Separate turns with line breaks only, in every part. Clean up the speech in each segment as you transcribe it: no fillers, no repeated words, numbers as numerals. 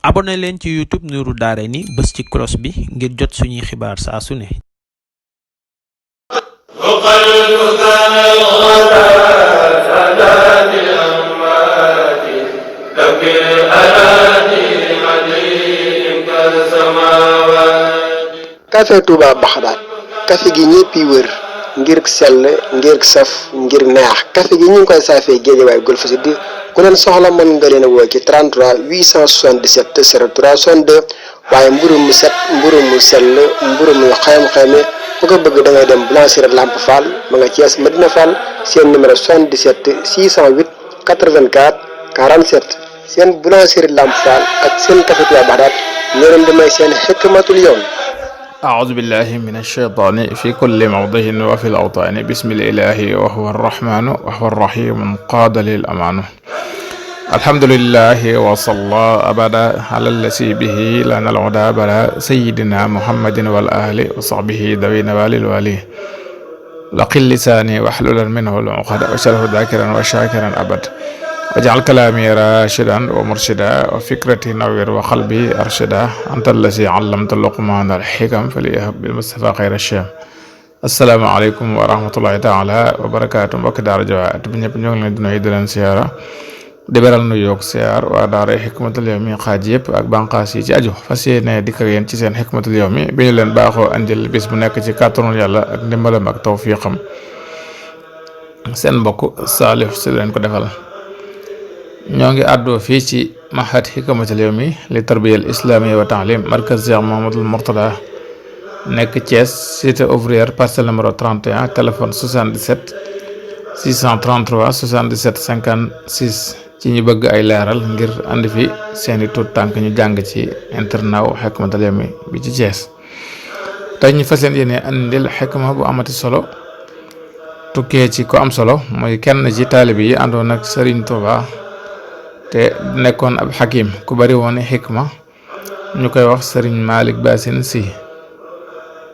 abonné leen ci YouTube Nourou Dareyni bës ci cloche bi ngir jot suñuy xibaar saa su ne.
café Touba Baxdaat café gi ñëppi wër ngir sell ngir saf ngir neex café gi ñu ngi koy saafee Géejawaay Golf Sud ku leen soxla mën nga leen a woo ci 33 877 03 62 waaye mburu mu set mburu mu sell mburu mu xam-xame ku ko bëgg da ngay dem boulangerie Lamp Fall ma nga Thiès Medina Fall seen numéro 77 608 84 47 seen boulangerie Lamp Fall ak seen café Touba Baxdaat ñoo leen di may seen xikmatul yawm.
أعوذ بالله من الشيطان في كل موضع وفي الأوطان بسم الإله وهو الرحمن وهو الرحيم قاد للأمان الحمد لله وصلى أبدا على الذي به لنا العدا بلا سيدنا محمد والآل وصحبه ذوي نوال الوالي لقل لساني واحللا منه العقد وشره ذاكرا وشاكرا أبد واجعل كلامي راشدا ومرشدا وفكرتي نوير وقلبي أرشدا أنت الذي علمت لقمان الحكم فليهب بالمصطفى خير الشام السلام عليكم ورحمة الله تعالى وبركاته mbokki daara Jawaat bi ñëpp ñoo ngi leen di nuyu di leen siyaara di beral nu yoog siyaar waa daara Hikmatul Yawmi xaaj yëpp ak bànqaas yi ci aju fas yéene dikk ak yéen ci seen Hikmatul Yawmi bi ñu leen baaxoo andil bis bu nekk ci kàttanul yàlla ak ndimbalam ak tawfiqam seen mbokk Saliou si leen ko defal ñoo ngi àddoo fii ci mahad Hikmatul Yawmi li tarbiyal islamiya wa taalim markaz Cheikh Mouhamadoul Mourtada nekk Thiès cité ouvrière parcelle numéro 31 téléphone 77 633 77 56 ci ñu bëgg ay leeral ngir andi fi seeni tuut tànk ñu jàng ci internat Hikmatul Yawmi bi ci Thiès tey ñu fas yéene andil xikma bu amati solo tukkee ci ko am solo mooy kenn ci taalibi yi àndoon ak Serigne Touba te nekkoon ab xakim ku bari woon xikma ñu koy wax Serigne Malick bacine si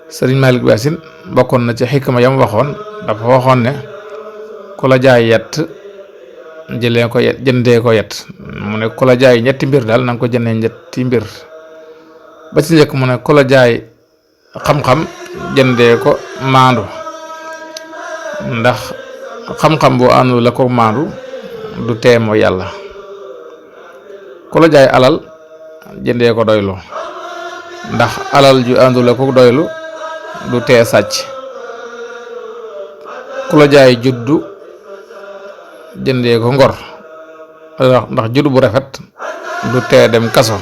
Serigne Malick bacine bokkoon na ci xikma yam waxoon dafa waxoon ne ku la jaay yett jëlee ko yet jëndee ko yet mu ne ku la jaay ñetti mbir daal na nga ko jëndee ñetti mbir ba ci njëkk mu ne ku la jaay xam-xam jëndee ko maandu ndax xam-xam bu àndu la ko maandu du teemoo yàlla ku la jaay alal jëndee ko doylu ndax alal ju àndul ak ko doylu du tee sàcc ku la jaay juddu jëndee ko ngor ndax juddu bu rafet du tee dem kaso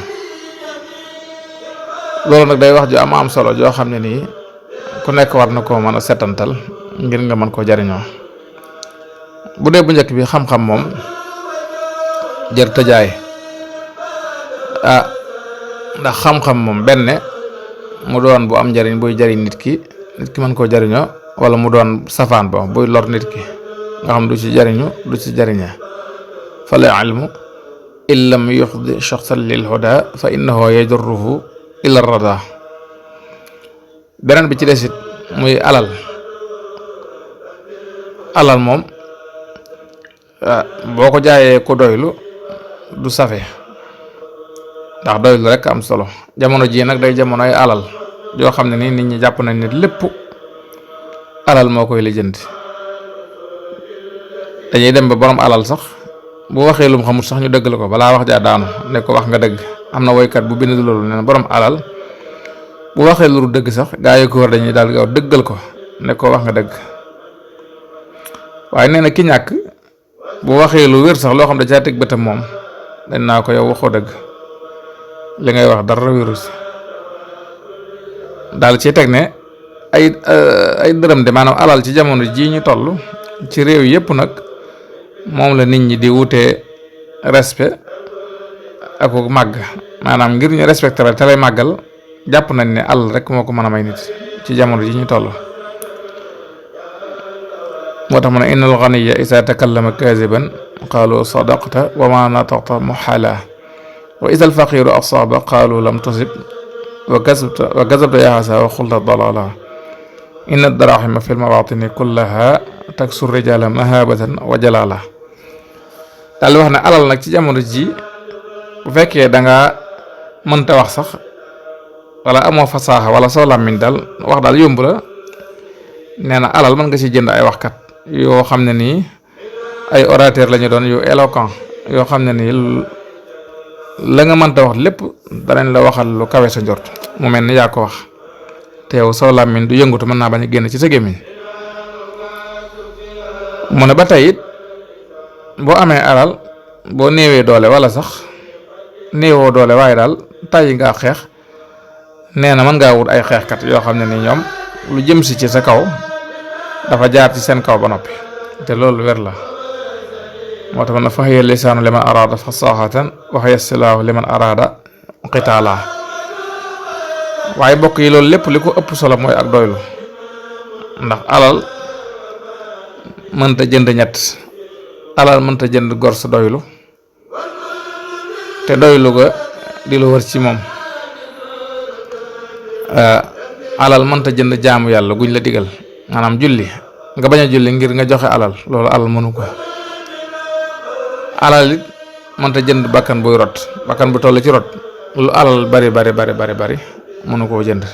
loolu nag day wax ju am solo joo xam ne nii ku nekk war na koo mën a setantal ngir nga mën koo jariñoo bu dee bu njëkk bi xam-xam moom jër te jaay ndax xam-xam moom benn mu doon bu am njariñ buy jariñ nit ki mën koo jariñoo wala mu doon safaan ba buy lor nit ki nga xam du ci jariñu du ci jariña fala ilmu in lam yuxdi shaxsan lil huda fa innahu yajurruhu ila rada beneen bi ci desit muy alal moom boo ko jaayee ko doylu du safe ndax doylu rek am solo jamono ji nag day jamonoy alal yoo xam ne nii nit ñi jàpp nañ ne lépp alal moo koy lijjanti dañuy dem ba borom alal sax bu waxee lu mu xamul sax ñu dëggal ko balaa wax jaa daanu ne ko wax nga dëgg am na woykat bu bind loolu ne borom alal bu waxee lu dëgg sax gaa yi ko war dañuy daal gaaw dëggal ko ne ko wax nga dëgg waaye nee na ki ñàkk bu waxee lu wér sax loo xam da caa teg bëtam moom dañ naa ko yow waxoo dëgg li ngay wax dara wéru si daal ci teg ne ay dërëm de maanaam alal ci jamono jii ñu toll ci réew yépp nag moom la nit ñi di wutee respect ak màgg maanaam ngir ñu respecté la te lay màggal jàpp nañ ne alal rek moo ko mën a may nit ci jamono ji ñu toll moo tax mu ne innal ghaniya isa takallama kaziban qaalu sadaqta wa ma nataqta muhala wa isa alfaqiru asaba qaalu lam tusib wa kazabta ya hasa wa xulta dalala inna darahima fi lmawatini kullaha taksu rijala mahabatan wa jalala daal di wax ne alal nag ci jamono ji bu fekkee da nga mënta wax sax wala amoo fasaaxa wala soo làmmiñ daal wax daal yomb la, nee na alal mën nga ci jënd ay waxkat yoo xam ne nii ay orateur lañu doon yu éloquent yoo xam ne nii la nga mënta wax lépp danañ la waxal lu kawe sa njort mu mel ni yaa ko wax te yow soo làmmiñ du yëngutu mën naa bañ a génn ci sa gémmiñ. mu ne ba tey it boo amee alal boo néewee doole wala sax néewoo doole waaye daal tàyyi nga xeex, nee na mën ngaa wut ay xeexkat yoo xam ne ni ñoom lu jëm si ci sa kaw dafa jaar ci seen kaw ba noppi te loolu wér la. moo tax na fa hiya lisaanu liman araada fasaaxatan wa hiya silaahu liman araada qitaala. waaye bokk yi loolu lépp li ko ëpp solo mooy ak doylu, ndax alal mënta jënd ñett, alal mënta jënd gor sa doylu te doylu ga di lu wër ci moom. alal mënta jënd jaamu yàlla guñ la digal, maanaam julli nga bañ a julli ngir nga joxe alal, loolu alal mënu ko. alal it mënta jënd bakkan buy rot, bakkan bu toll ci rot lu alal bari mënu koo jënd.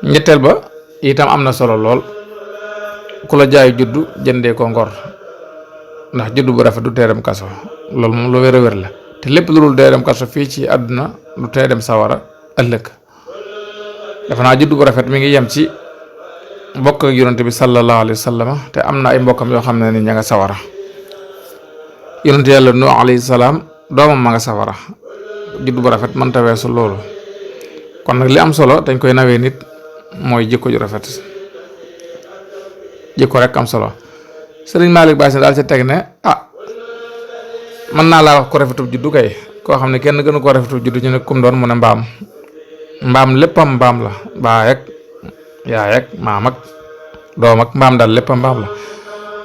ñetteel ba itam am na solo lool, ku la jaay juddu jëndee ko ngor, ndax juddu bu rafet du tee dem kaso, loolu moom lu wér a wér la. te lépp lu dul dee dem kaso fii ci àdduna du tee dem sawara ëllëg. dafa naa juddu bu rafet mi ngi yem ci mbokk ak yonante bi sallallahu alayhi wa sallam, te am na ay mbokkam yoo xam ne ni ña nga sawara. yonante yàlla Nuh alayhi salaam doomam ma nga sawara, juddu bu rafet mënta weesu loolu. kon nag li am solo dañ koy nawee nit mooy jikko ju rafet, jikko rek am solo. sëriñ Malick Bassine daal ca teg ne mën naa laa wax ko rafetub juddu kay, koo xam ne kenn gënu ko rafetub juddu ñu ne kum doon mu ne mbaam léppam mbaam la, baay ak yaay ak maam ak doom ak mbaam daal léppam mbaam la.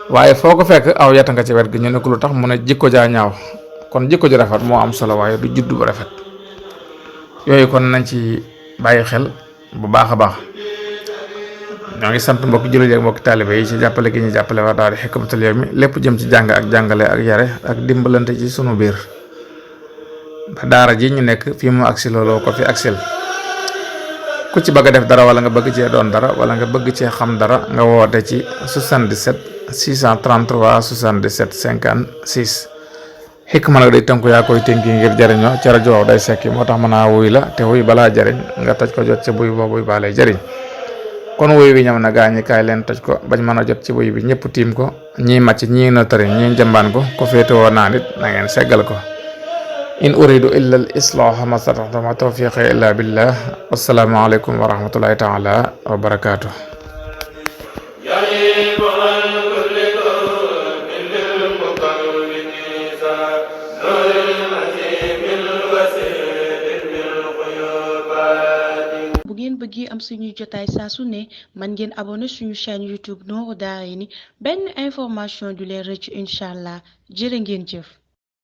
waaye foo ko fekk aw yata nga ci wet gi, ñu ne ko lu tax mu ne jikko jaa ñaaw. kon jikko ju rafet moo am solo waaye du juddu bu rafet. yooyu kon nañ ci bàyyi xel bu baax a baax. ñoo ngi sant mbokki jullit yi ak mbokki taalibe yi ci jàppale gi ñu jàppale waa daara Hikmatul Yawmi lépp jëm ci jàng ak jàngale ak yare ak dimbalante ci sunu biir ba daara ji ñu nekk fii mu agsi looloo ko fi agsil. ku ci bëgg a def dara wala nga bëgg cee doon dara wala nga bëgg cee xam dara nga woote ci 77 633 77 56. Hikma nag day tënku yaa koy tënki ngir jariñoo ca rajo waaw day sekki, moo tax mën a wuy la te wuy balaa jariñ nga taj ko jot ca buy boo buy baa lay jariñ. kon wuy wi ñëw na gaañi kaay leen toj ko bañ mën a jot ci wuy bi ñëpp tiim ko, ñii màcc ñii notari ñii njambaan ko féetewoo naa nit na ngeen seggal ko. in uridu illa al islaha ma stataxtu ma tawfiqi illa billah. wassalaamu aleykum wa rahmatullahi taala wa barakaatu.
bu ngeen bëggee am suñuy jotaay saa su ne man ngeen abonné suñu chaîne YouTube Nourou Dareyni benn information du leen rëcc incha allah jërë ngeen jëf.